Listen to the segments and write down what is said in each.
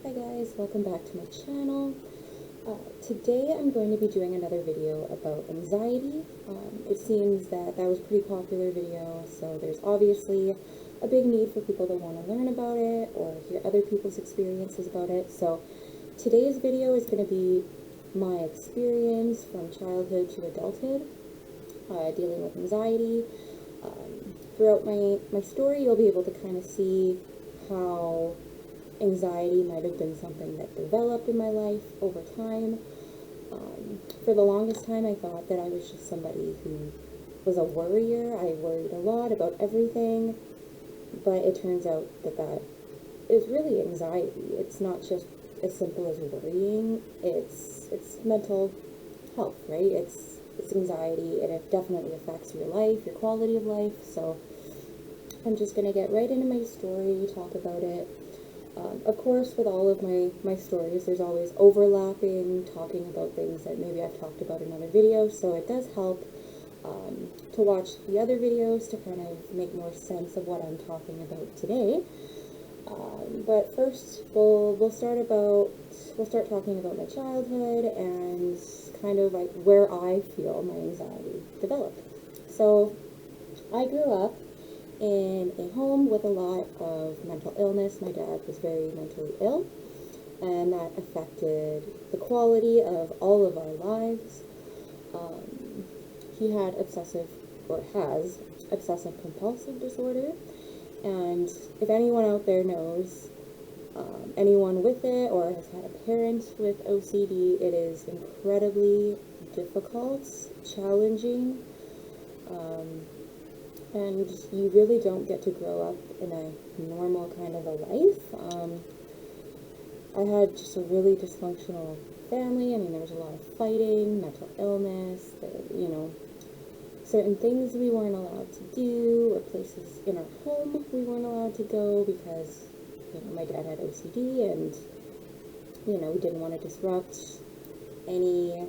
Hi guys, welcome back to my channel. Today I'm going to be doing another video about anxiety. It seems that was a pretty popular video, so there's obviously a big need for people that want to learn about it or hear other people's experiences about it. So today's video is going to be my experience from childhood to adulthood, dealing with anxiety. Throughout my story, you'll be able to kind of see how anxiety might have been something that developed in my life over time. For the longest time, I thought that I was just somebody who was a worrier. I worried a lot about everything, but it turns out that is really anxiety. It's not just as simple as worrying. It's mental health, right? It's anxiety, and it definitely affects your life, your quality of life. So I'm just gonna get right into my story, talk about it. Of course, with all of my stories, there's always overlapping, talking about things that maybe I've talked about in other videos, so it does help to watch the other videos to kind of make more sense of what I'm talking about today. But first, we'll start talking about my childhood and kind of like where I feel my anxiety developed. So, I grew up in a home with a lot of mental illness. My dad was very mentally ill, and that affected the quality of all of our lives. He had has obsessive compulsive disorder, and if anyone out there knows anyone with it or has had a parent with OCD, it is incredibly difficult, challenging, and you really don't get to grow up in a normal kind of a life. I had just a really dysfunctional family. I mean, there was a lot of fighting, mental illness, certain things we weren't allowed to do, or places in our home we weren't allowed to go because, my dad had OCD, and, we didn't want to disrupt any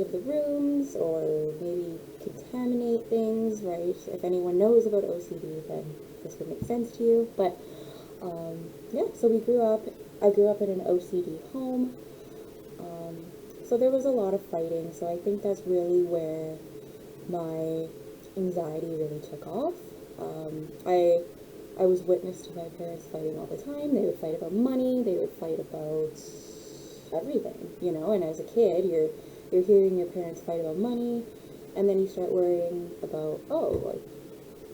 of the rooms or maybe contaminate things, right? If anyone knows about OCD, then this would make sense to you. But yeah, so I grew up in an OCD home. So there was a lot of fighting. So I think that's really where my anxiety really took off. I was witness to my parents fighting all the time. They would fight about money. They would fight about everything, and as a kid, you're hearing your parents fight about money, and then you start worrying about,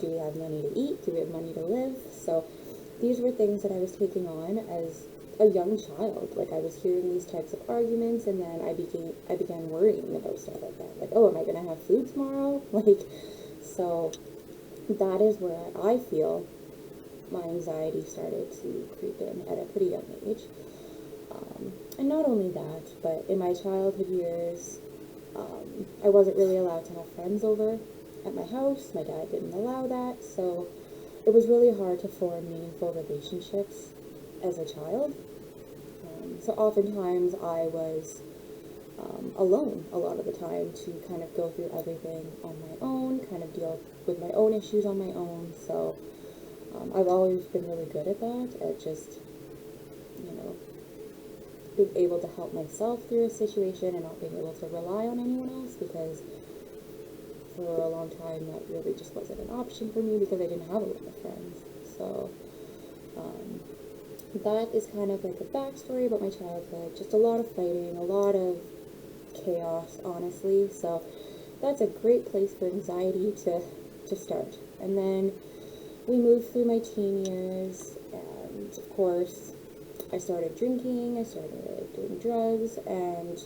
do we have money to eat? Do we have money to live? So these were things that I was taking on as a young child. Like, I was hearing these types of arguments, and then I began worrying about stuff like that. Like, am I going to have food tomorrow? So that is where I feel my anxiety started to creep in at a pretty young age. And not only that, but in my childhood years, I wasn't really allowed to have friends over at my house. My dad didn't allow that, so it was really hard to form meaningful relationships as a child. So oftentimes I was alone a lot of the time to kind of go through everything on my own, kind of deal with my own issues on my own. So I've always been really good at that, at just, being able to help myself through a situation and not being able to rely on anyone else, because for a long time that really just wasn't an option for me because I didn't have a lot of friends. So that is kind of like a backstory about my childhood. Just a lot of fighting, a lot of chaos, honestly. So that's a great place for anxiety to start. And then we moved through my teen years, and of course I started drinking, I started doing drugs, and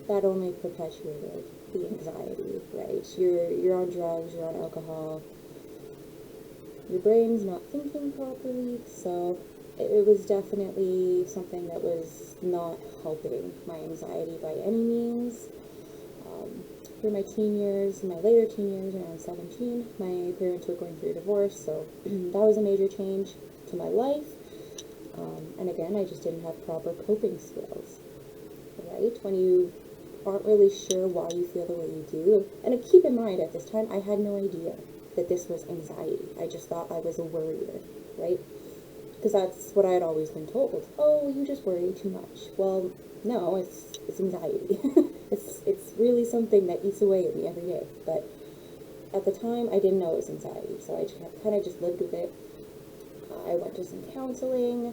that only perpetuated the anxiety, right? You're on drugs, you're on alcohol, your brain's not thinking properly, so it was definitely something that was not helping my anxiety by any means. Through my teen years, my later teen years, around 17, my parents were going through a divorce, so that was a major change to my life. And again, I just didn't have proper coping skills, right? When you aren't really sure why you feel the way you do. And keep in mind, at this time, I had no idea that this was anxiety. I just thought I was a worrier, right? because that's what I had always been told. Oh, you just worry too much. Well, no, it's anxiety. it's really something that eats away at me every day. But at the time, I didn't know it was anxiety, so I kind of just lived with it. I went to some counseling.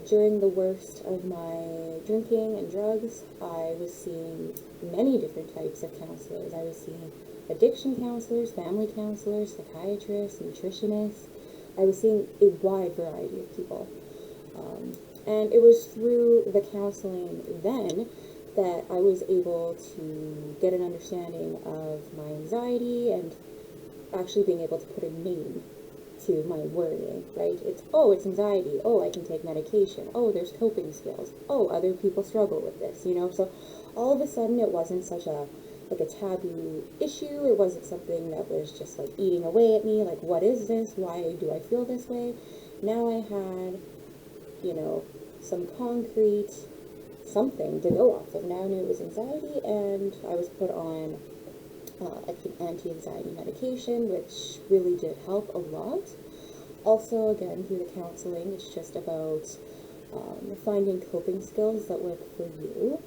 During the worst of my drinking and drugs, I was seeing many different types of counselors. I was seeing addiction counselors, family counselors, psychiatrists, nutritionists. I was seeing a wide variety of people. And it was through the counseling then that I was able to get an understanding of my anxiety and actually being able to put a name to my worrying, right? It's anxiety. Oh, I can take medication. Oh, there's coping skills. Oh, other people struggle with this, you know? So all of a sudden it wasn't such a taboo issue. It wasn't something that was just like eating away at me. Like, what is this? Why do I feel this way? Now I had, some concrete something to go off of. Now I knew it was anxiety, and I was put on anti-anxiety medication, which really did help a lot. Also, again, through the counseling, it's just about finding coping skills that work for you.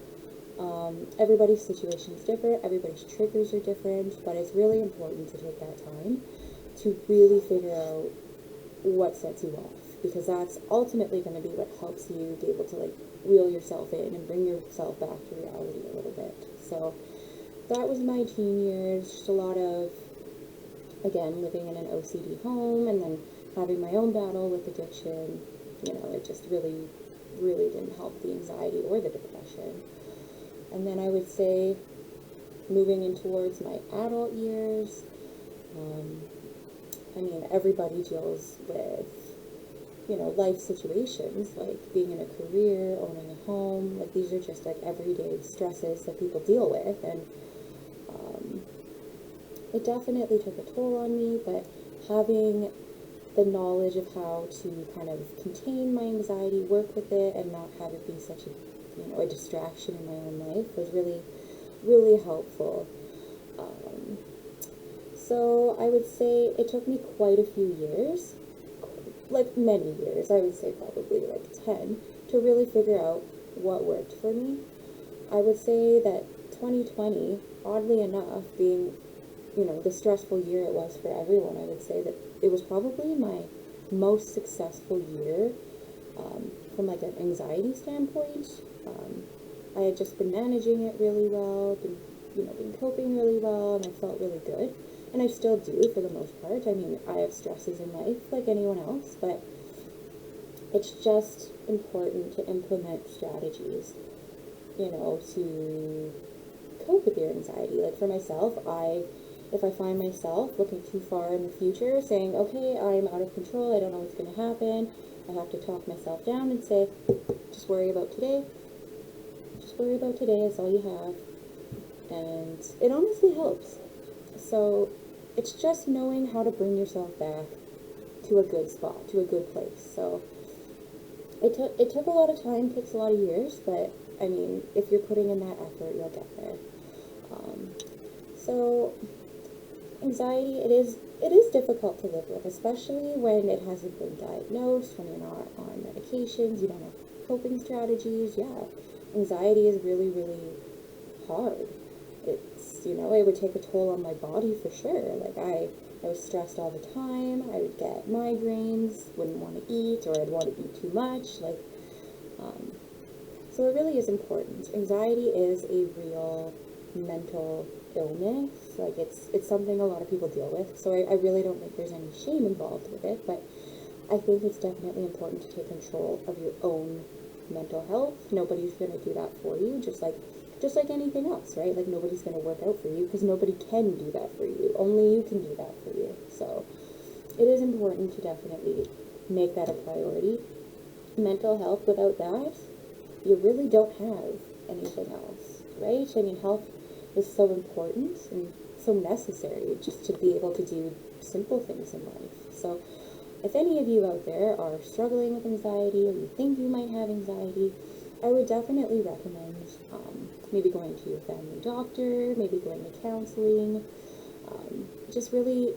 Everybody's situation is different, everybody's triggers are different, but it's really important to take that time to really figure out what sets you off, because that's ultimately going to be what helps you be able to reel yourself in and bring yourself back to reality a little bit. So that was my teen years, just a lot of, again, living in an OCD home and then having my own battle with addiction. It just really, really didn't help the anxiety or the depression. And then I would say, moving in towards my adult years, everybody deals with, life situations, like being in a career, owning a home. These are just everyday stresses that people deal with, and it definitely took a toll on me, but having the knowledge of how to kind of contain my anxiety, work with it, and not have it be such a distraction in my own life was really, really helpful. So I would say it took me quite a few years, many years, I would say probably 10, to really figure out what worked for me. I would say that 2020, oddly enough, being, the stressful year it was for everyone, I would say that it was probably my most successful year from an anxiety standpoint. I had just been managing it really well, been coping really well, and I felt really good. And I still do, for the most part. I have stresses in life like anyone else, but it's just important to implement strategies, to cope with your anxiety. For myself, if I find myself looking too far in the future, saying, okay, I'm out of control, I don't know what's going to happen, I have to talk myself down and say, just worry about today. Just worry about today, that's all you have. And it honestly helps. So it's just knowing how to bring yourself back to a good spot, to a good place. So it took a lot of time, takes a lot of years, but if you're putting in that effort, you'll get there. So anxiety, it is difficult to live with, especially when it hasn't been diagnosed, when you're not on medications, you don't have coping strategies. Yeah, anxiety is really, really hard. It's, it would take a toll on my body for sure. I was stressed all the time. I would get migraines, wouldn't want to eat, or I'd want to eat too much. So it really is important. Anxiety is a real mental illness. It's something a lot of people deal with. So I really don't think there's any shame involved with it, but I think it's definitely important to take control of your own mental health. Nobody's going to do that for you, just like anything else, right? Nobody's going to work out for you, because nobody can do that for you. Only you can do that for you. So it is important to definitely make that a priority. Mental health, without that, you really don't have anything else, right? Health is so important and so necessary just to be able to do simple things in life. So if any of you out there are struggling with anxiety, or you think you might have anxiety, I would definitely recommend maybe going to your family doctor, maybe going to counseling, just really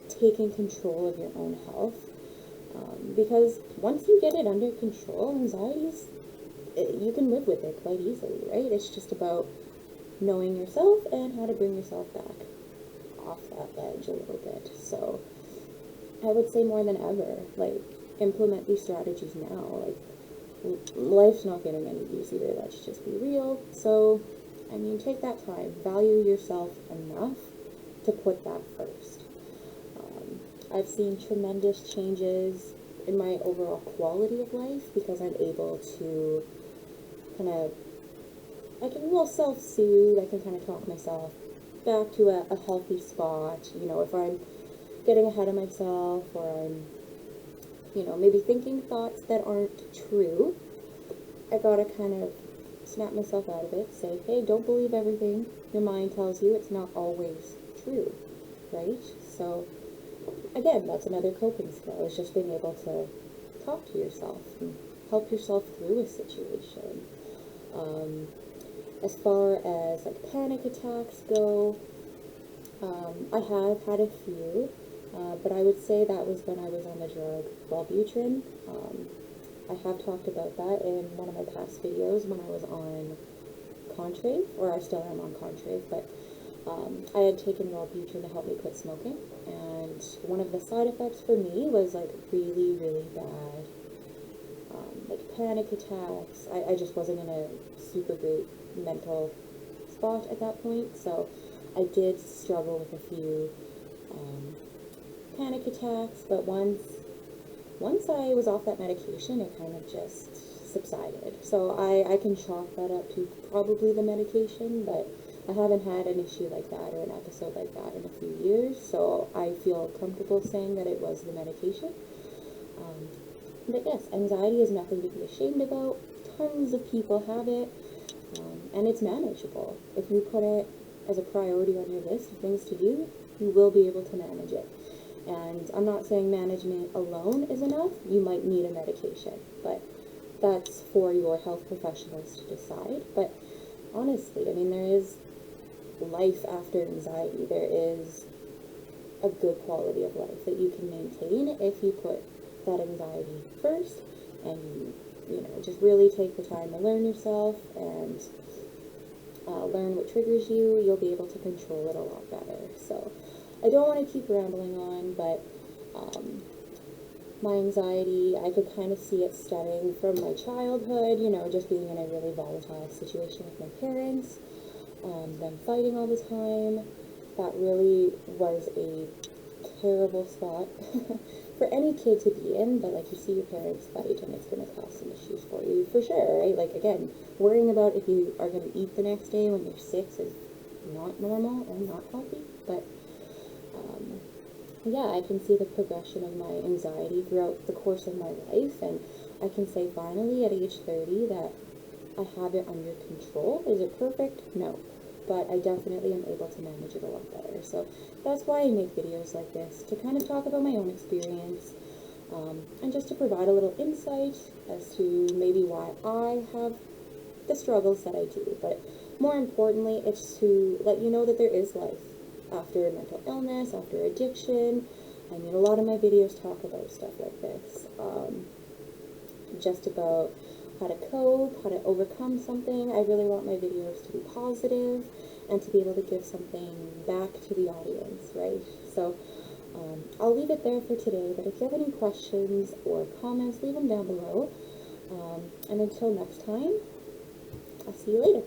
taking control of your own health. Because once you get it under control, you can live with it quite easily, right? It's just about knowing yourself and how to bring yourself back off that ledge a little bit. So I would say more than ever, like, implement these strategies now. Like, life's not getting any easier, let's just be real. So, I mean, take that time, value yourself enough to put that first. I've seen tremendous changes in my overall quality of life because I'm able to kind of, I can self-soothe, I can kind of talk myself back to a healthy spot. You know, if I'm getting ahead of myself, or I'm, maybe thinking thoughts that aren't true, I gotta kind of snap myself out of it, say, hey, don't believe everything your mind tells you. It's not always true, right? So, again, that's another coping skill, is just being able to talk to yourself and help yourself through a situation. As far as, like, panic attacks go, I have had a few, but I would say that was when I was on the drug Wellbutrin. I have talked about that in one of my past videos when I was on Contrave, or I still am on Contrave, but I had taken Wellbutrin to help me quit smoking, and one of the side effects for me was, like, really, really bad, like, panic attacks. I just wasn't in a super great mental spot at that point, so I did struggle with a few panic attacks, but once I was off that medication, it kind of just subsided. So I can chalk that up to probably the medication, but I haven't had an issue like that or an episode like that in a few years, so I feel comfortable saying that it was the medication. But yes, anxiety is nothing to be ashamed about. Tons of people have it, and it's manageable. If you put it as a priority on your list of things to do, you will be able to manage it. And I'm not saying management alone is enough. You might need a medication, but that's for your health professionals to decide. But honestly, I mean, there is life after anxiety. There is a good quality of life that you can maintain if you put that anxiety first, and just really take the time to learn yourself and learn what triggers you. You'll be able to control it a lot better. So I don't want to keep rambling on, but my anxiety, I could kind of see it stemming from my childhood, just being in a really volatile situation with my parents, them fighting all the time. That really was a terrible spot for any kid to be in, but, like, you see your parents fight and it's going to cause some issues for you, for sure, right? Like, again, worrying about if you are going to eat the next day when you're 6 is not normal and not healthy, but yeah, I can see the progression of my anxiety throughout the course of my life, and I can say finally at age 30 that I have it under control. Is it perfect? No. But I definitely am able to manage it a lot better. So that's why I make videos like this, to kind of talk about my own experience, and just to provide a little insight as to maybe why I have the struggles that I do. But more importantly, it's to let you know that there is life after mental illness, after addiction. I mean, a lot of my videos talk about stuff like this, just about how to cope, how to overcome something. I really want my videos to be positive and to be able to give something back to the audience, right? So I'll leave it there for today, but if you have any questions or comments, leave them down below. And until next time, I'll see you later.